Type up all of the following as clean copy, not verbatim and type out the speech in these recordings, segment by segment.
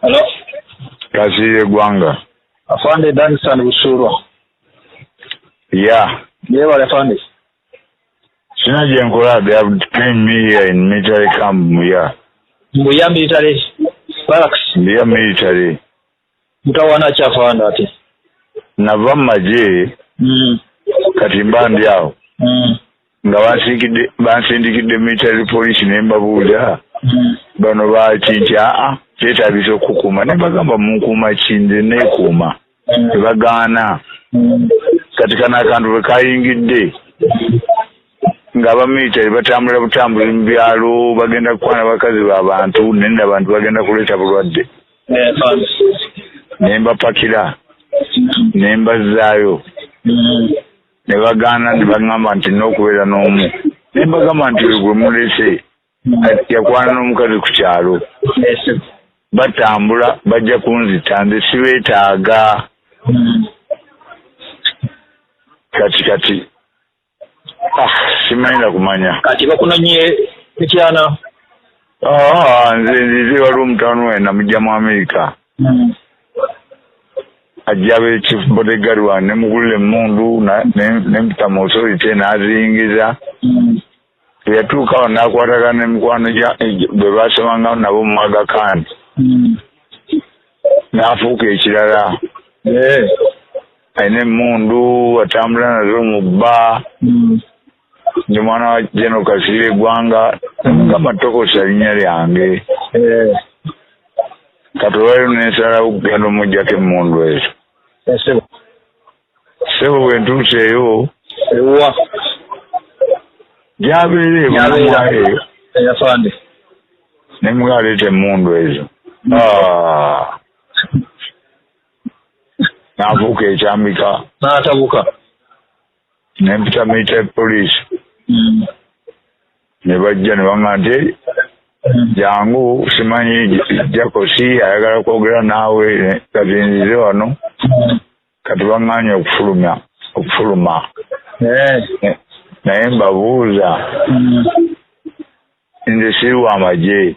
Hello? Gasirye Gwanga. Affudde Danstan Busurwa. Yeah. Yeah, what Affudde? Sina jenkola, they have trained me here in military camp Muya. Muya military barracks. Muya military. Mutawana cha Affudde ati. Nava maje. Kati mbandi yao. Nga bansindikidde military police ne mbabuuza. Bano bakinti kyetaagisa okukuuma ne bagamba munkuuma kinde neekuuma tebagaana kati kana akantu bwe kayingidde ng'abamilitari batambula butambuzi mu byalo bagenda kukwana bakazi b'abantu nenda abantu bagenda kuleeta bulwadde ne mbapakira ne mbazzaayo ne bagaana ne baŋŋamba nti n'okubeera n'omu ne mbagamba nti gwe mulese yakwana n'omukazi ku kyalo batambula bajja kunzita nze sibeetaaga kati simanyi na kumanya kati bakunonye ekyana nze nzize waliwo omutano wena mujja mu Amerika ajja abe chief bodyguard wange ne mugulira emmundu ne mpita mu authority n'azingiza yatuukawo n'akwatagana n'emikwano bwe baasomanga nabo mu Aga Khan n'afuuka ekirala alina emmundu atambula nazo mu bba ndi mwana wa General Gasirye Gwanga namugamba tokosa linnya lyange kati olwaliro nensalawo okugenda omuggyako emmundu ezo sebo bwe ntuuseeyo ewa gyabeere bamwayo ne mugaleeta emmundu ezo n'afuuka ekyambika n'atabuka ne mpita military police ne bajja ne baŋŋamba nti jangu simanyi Jakosi ayagala kwogera naawe kazinzize wano kati baŋŋaanye okufuluma naye mbabuuza nze siri wa magye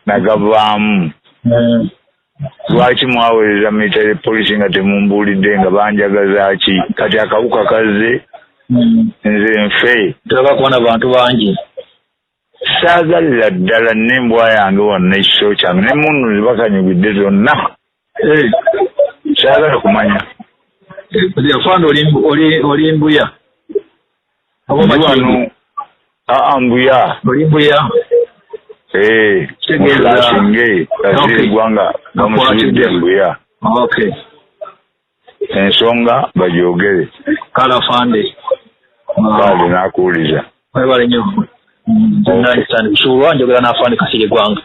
nagavaamu lwaki mwaweereza military police nga temumbuulidde nga banjagaza ki kati akawuka kazze nze nfe tulaba kubona bantu bangi saagalira ddala n'embwa yange wonna ekiso kyange ne munnu zibakanyugidde zonna saagala kumanya Affudde oli mbuya wano mbuya oli mbuya mulashinge Gasirye Gwanga bamusibidde mbuya ensonga bagyogere kale Affudde baali n'akuwuliza webale nnyo Danstan Busurwa njogera n'Affudde Gasirye Gwanga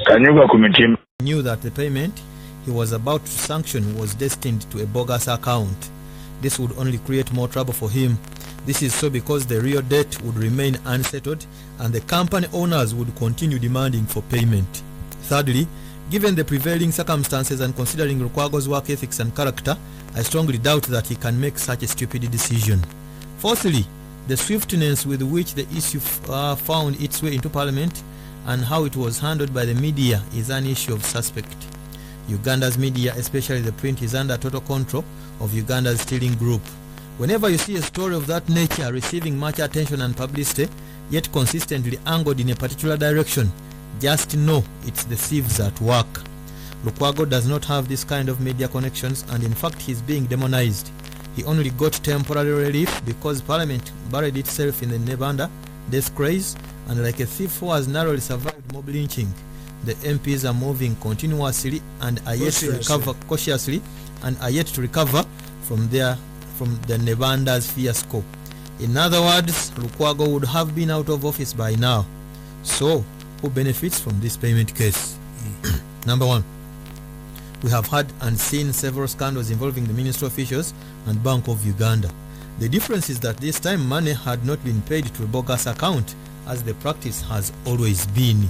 kanyuga ku mitima knew that the payment he was about to sanction was destined to a bogus account. This would only create more trouble for him. This is so because the real debt would remain unsettled and the company owners would continue demanding for payment. Thirdly, given the prevailing circumstances and considering Lwakuwagira's work ethics and character, I strongly doubt that he can make such a stupid decision. Fourthly, the swiftness with which the issue found its way into Parliament and how it was handled by the media is an issue of suspect. Uganda's media, especially the print, is under total control of Uganda's stealing group. Whenever you see a story of that nature receiving much attention and publicity, yet consistently angled in a particular direction, just know it's the thieves at work. Lwakuwagira does not have this kind of media connections, and in fact he's being demonized. He only got temporary relief because Parliament buried itself in the Nebanda death craze, and like a thief who has narrowly survived mob lynching, the MPs are moving continuously and are yet to recover cautiously and are yet to recover from the Nebanda's fiasco. In other words, Lwakuwagira would have been out of office by now. So, who benefits from this payment case? Number one, we have had and seen several scandals involving the ministry officials and Bank of Uganda. The difference is that this time money had not been paid to a bogus account, as the practice has always been.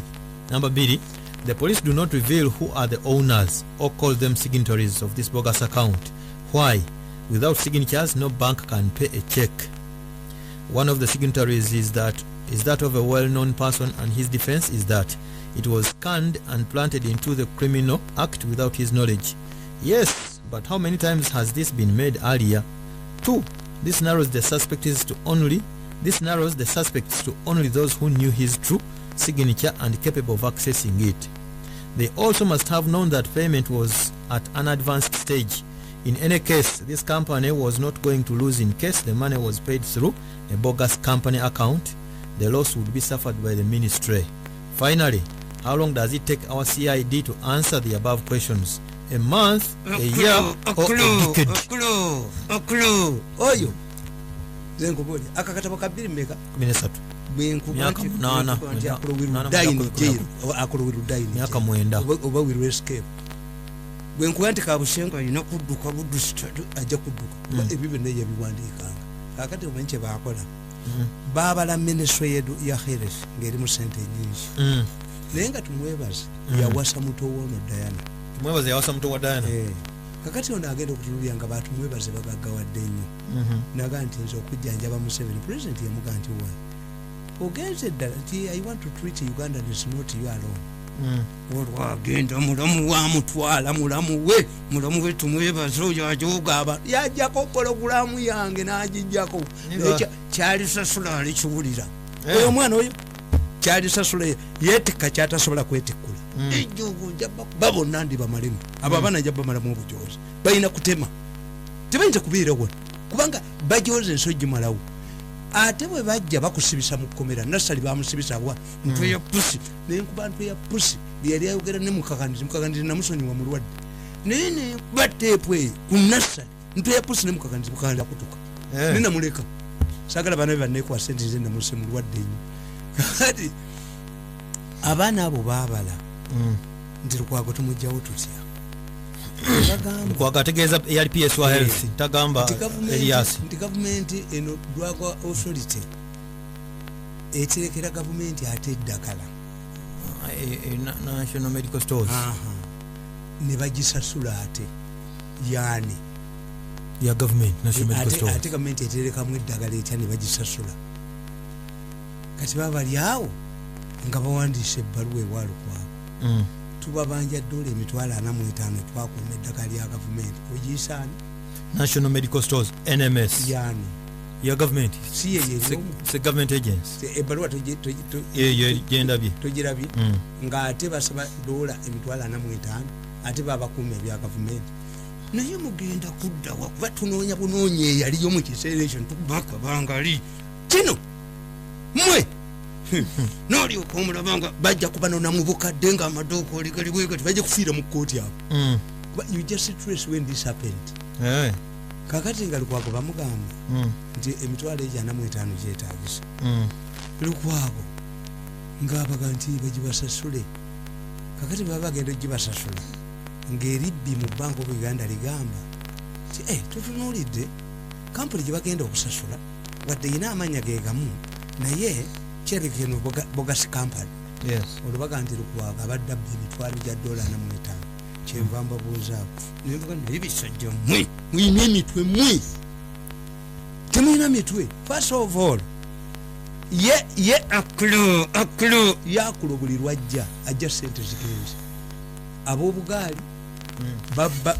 Number B, the police do not reveal who are the owners or call them signatories of this bogus account. Why? Without signatures, no bank can pay a check. One of the signatories is that of a well-known person, and his defense is that it was scanned and planted into the criminal act without his knowledge. Yes, but how many times has this been made earlier? 2. This narrows the suspects to only those who knew his true signature and capable of accessing it. They also must have known that payment was at an advanced stage. In any case, this company was not going to lose in case the money was paid through a bogus company account. The loss would be suffered by the ministry. Finally, how long does it take our CID to answer the above questions? A month, a year, or a decade? Oyo. Zenkubuli. Akakatabo kabiri meka. 13. Myaka 8. Myaka 9. Oba will escape. Bwenkuwa nti Kabushenga alina kudduka buddusi ajja kudduka. Ebyo byonna yabiwandiikanga. Kakati omanyi baakola. Baabala ministry ya Heres ngeri mu sente nyingi. Naye nga tumwebaze yawasa muto w'ono Diana. Tumwebaze yawasa muto wa Diana. Kakati ono agenda okutululya nga bantu mwebaze bagaggawadde nnyo. Naga nti nze okujjanjaba Museveni president yamuga nti wa ogenze ddala nti I want to treat Uganda is not you alone. Olwagenda mulamu wa mutwala mulamu we tumwebaze oyo ajogaba yajjako pologulamu yange n'agijjako kyali sasula alikiwulira oyo omwana oyo kyali sasula yeetikka kyatasobola kwetikkula ejogo babonna ndi bamalemu abo abaana nja bamalamu obujozi balina kutema tebayinza kubeera wano kubanga bajoze ensojji malawo ate bwe bajja bakusibisa mu kkomera nasali bamusibisa wa ntwe ya pusi nenkuba ntwe ya pusi byali ayogera ne mukakandiriza namusonyiwa mulwadde nene bateepwe ku nasali ntwe ya pusi ne mukakandiriza mukakandira kutuka nina muleka sagala bana banneekwa sente ze namuse mulwadde nnyo kati abaana abo baabala nti Lukwago tumujjawo tutya Lukwago ategeeza eyali PS wa health tagamba Elias nti gavumenti eno Drug Authority eterekera gavumenti ate eddagala National Medical Stores ne bagisasula ate yaani ya government National Medical Stores ate gavumenti eterekamu eddagala etya ne bagisasula kati babali awo nga bawandiisa ebbaluwa ewa Lukwago tubabanja $45 twakuuma eddagala lya gavumenti ogisaani National Medical Stores NMS yaani ya government si it's a government agency ebbaluwa gendabye togirabye nga ate basaba $45 ate babakuuma ebya gavumenti naye mugenda kuddawa kuba tunoonya bunoonya eyaliyo mu kiseera ekyo ntubaka bangali kino mwe n'olyoka omulabanga bajja kubanona mu bukadde nga amaduuka oligali bwegati bajja kufiira mu kkooti abo you just trace when this happened kakati nga Lukwago bamugamba nti $45 gyetaagisa Lukwago ng'abaga nti bagibasasule kakati baba bagenda ogibasasula ng'eribbi mu Bank of Uganda ligamba nti tutunuulidde kampuni gye bagenda okusasula wadde yina amanya ge gamu naye kyerekeno bogas company olubaga nti Lukwago abadde $45 kyenva mbabuuzaawo nembaga naye bisajja mmwe muyina emitwe mmwe temuyina mitwe first of all ye akulo yakulo buli lwajja ajja sente zigenze ab'obugaali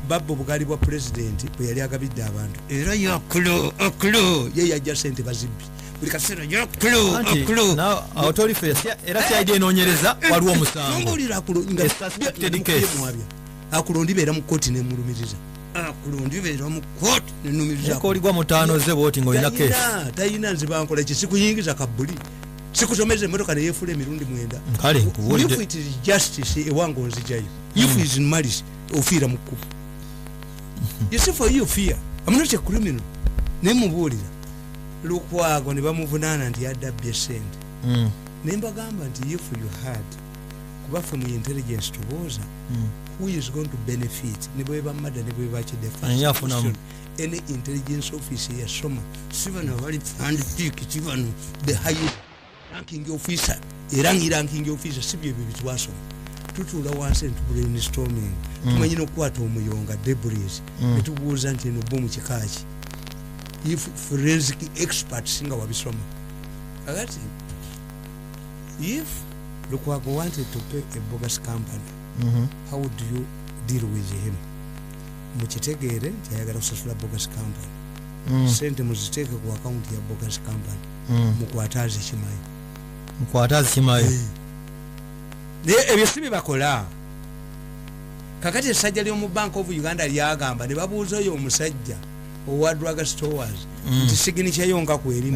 babba obugaali bwa pulezidenti bwe yali agabidde abantu era yakulo ye yajja sente bazibbi buli kaseera yakulo era CID enoonyereza waliwo omusango akulo ndibeera mu kkooti nemulumiriza akulo ndibeera mu kkooti nenumiriza oligwa mu ttaano ze booti ng'olina keesi tayina nze bankola ki sikuyingiza kabbuli sikusomeza emmotoka neyeefula emirundi 9 if it is justice ewange onzijayo if is in malice ofiira mu kkubo you see for you fear I'm not a criminal nemubuulira Lukwago ne bamuvunaana nti yaddabbye sente nembagamba nti if you had kubaffe mu intelligence tubooza who is going to benefit ne bwe bamada ne bwe bakidde any intelligence officer yasoma sibano bali handpick kibano the highest ranking officer ranking officer sibye ebyo bitwasoma tutuula wansi brainstorming tumanyina okukwata omuyonga debris netubuuza nti eno bomu kikaaki if forensic experts nga wabisoma kakati if Lwakuwagira wanted to pay a bogus company. How would you deal with him? Mukitegeere kyayagala kusasula bogus company. Sente muziteeke ku account ya bogus company. Mukwataze kimayi. Ebyo si bibakola. Kakati essajja ly'omu Bank of Uganda lyagamba ne babuuza oyo omusajja owa drug stores nti signature yonka kweri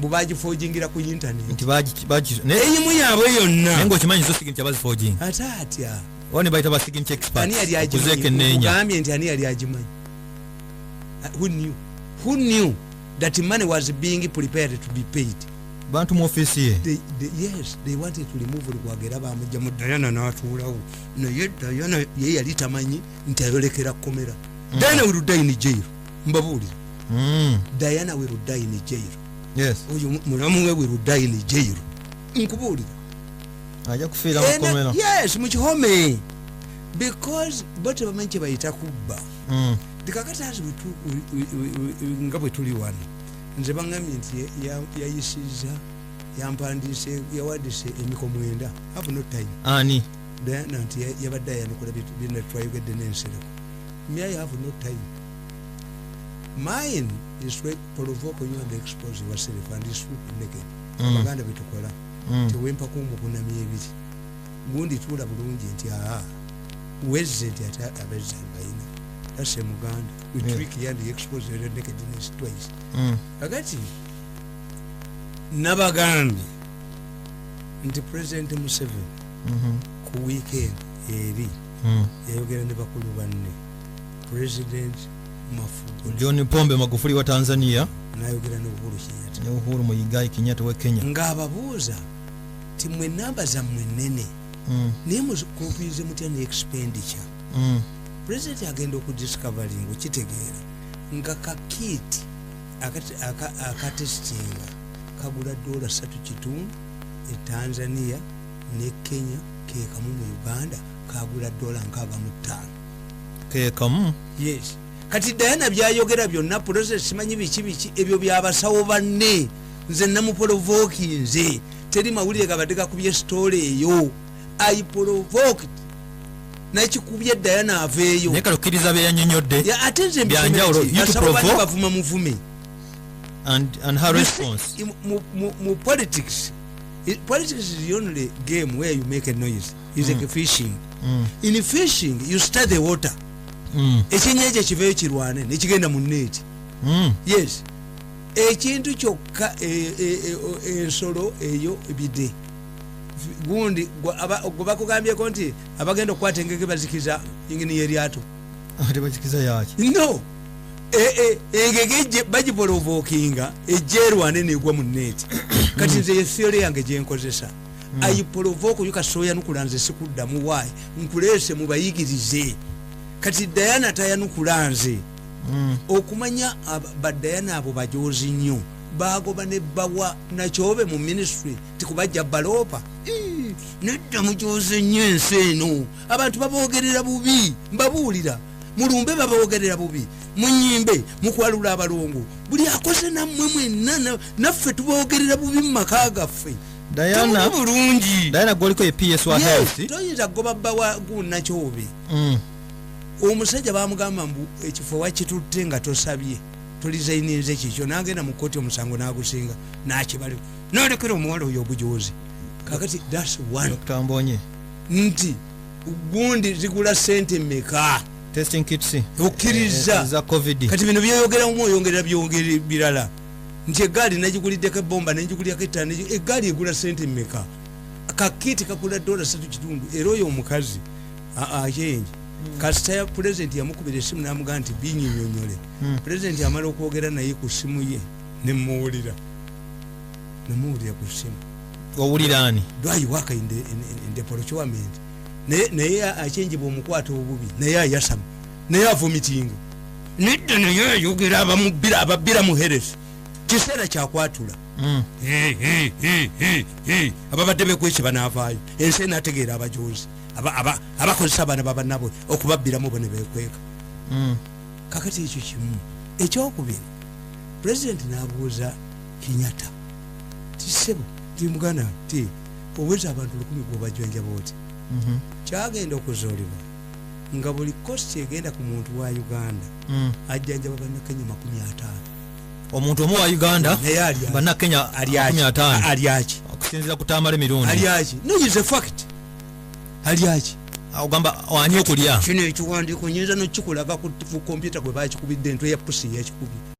mubagifojingira ku internet eyimu yaabwe yonna nengo kimanyi zo signature bazifojing ate atya one baita ba signature expert kuzeke nenya gambye nti ani yali agimanyi who knew that money was being prepared to be paid. Bantu mu office ye yes they wanted to remove Lwakuwagira bamujja mu Diana n'atuulawo naye Diana ye yali tamanyi nti ayolekera komera. Diana will die in jail mbabuulira. Diana will die in jail. Yes oyo mulamu we will die in jail nkubuulira aja kufiira mu komera. Yes mu kihome because bote bamanyi kye bayita kubba. Dikakatazi nga bwe tuli wano nze bangambye nti yayisiza yampandiise yawadise emiko 9 have no time ani Diana nti yabadde ayanukula bina twayogedde n'ensereko me I have no time. Mine is to provoke you and expose yourself and is naked. Abaganda bitukola tewempa kunamya ebiri gundi tuula bulungi nti wezze nti ate abezza bayina. That's a Muganda. We trick and expose your nakedness twice. Agati Nabagandi nti President Museveni ku weekend eri yayogera ne bakulu banne President John Pombe Magufuli wa Tanzania nayogera ne Uhuru Muigai Kenyatta wa Kenya ng'ababuuza ti mwe namba zammwe nnene naye mukumpiize mutya ne expenditure. President agenda okudiscovering okitegeera nga kakiti akatestinga kagula $3.3 e Tanzania ne Kenya kekamu mu Uganda kagula $65 kekamu. Yes kati Diana byayogera byonna process simanyi biki ebyo byabasawo banne nze namuprovoke nze teri mawulire gabadde gakubye story eyo I provoked nakikubye Diana aveeyo naye kalukiriza byanyonyodde ate nze byanjawulo you to provoke bavuma muvume and her response mu politics is the only game where you make a noise is like fishing. In fishing you stir the water ekyenyeja kiveeyo kirwane nekigenda mu neti. Yes ekintu kyokka ensolo eyo ebide gundi bakugambyeko nti abagenda okukwata engege bazikiza ingini yeryato ate bazikiza yaki no engege bagiporovokinga ejerwane negwa mu neti kati nze yefeere yange gyenkozesa ayiporovoka yukasoya nukulanze sikuddamu waayi nkuleese mubayigirize kati Diana tayanukulanze okumanya Diana abo bajozi nnyo bagoba ne bawa nakyobe mu ministry tikubajja balopa nedda mujoze nnyo ensi eno abantu babogerera bubi mbabuulira mulumbe babogerera bubi munyimbe mukwalula abalongo buli akoze nammwe mwenna naffe tubogerera bubi mu maka gaffe. Diana bulungi Diana goliko PS wa health toyinza goba bawa gunakyobe omusajja bamugamba mbu ekifo wakitutte nga tosabye tulizainize kikyo nagenda mu kkooti omusango nagusinga nakibali nolekera omuwala oyo obujozi kakati that's one tambonye nti gundi zigula sente meka testing kits okiriza za covid kati bino byeyogera mu oyongera byongera birala nti egaali nagiguliddeko ebomba nenjigulya ketane egaali egula sente meka kakiti kakula $3.3 era oyo omukazi ayenje kasita president yamukubira esimu namugamba nti binyinyonyole president amala okwogera naye ku simu ye nemuwulira ku simu owulirani do I work in the procurement naye achenjibwa omukwata obubi naye ayasama naye avomiting nedda naye ayogera ababira muheresi kiseera kyakwatula ababadde bekweki banaavaayo ensi enategeera abajozi abakozesa abaana babanabwe okubabbiramu bo ne bekweka kakati ekyo kimu ekyokubiri president n'abuuza Kenyatta ti sebo ti muganda ti oweza abantu 100 bwobajjanjaba oti kyagenda okuzoolebwa nga buli kosti egenda ku muntu wa Uganda ajjanjaba bannakenya 50. Omuntu omu wa Uganda bannakenya 50 alyaki okusinziira ku Tamale mirundi alyaki no is a fact alyaki ogamba wani okulya kino ekiwandiiko nyinza nokikulaga ku kompyuta gwe bakikubidde entwe ya pusi yakikubye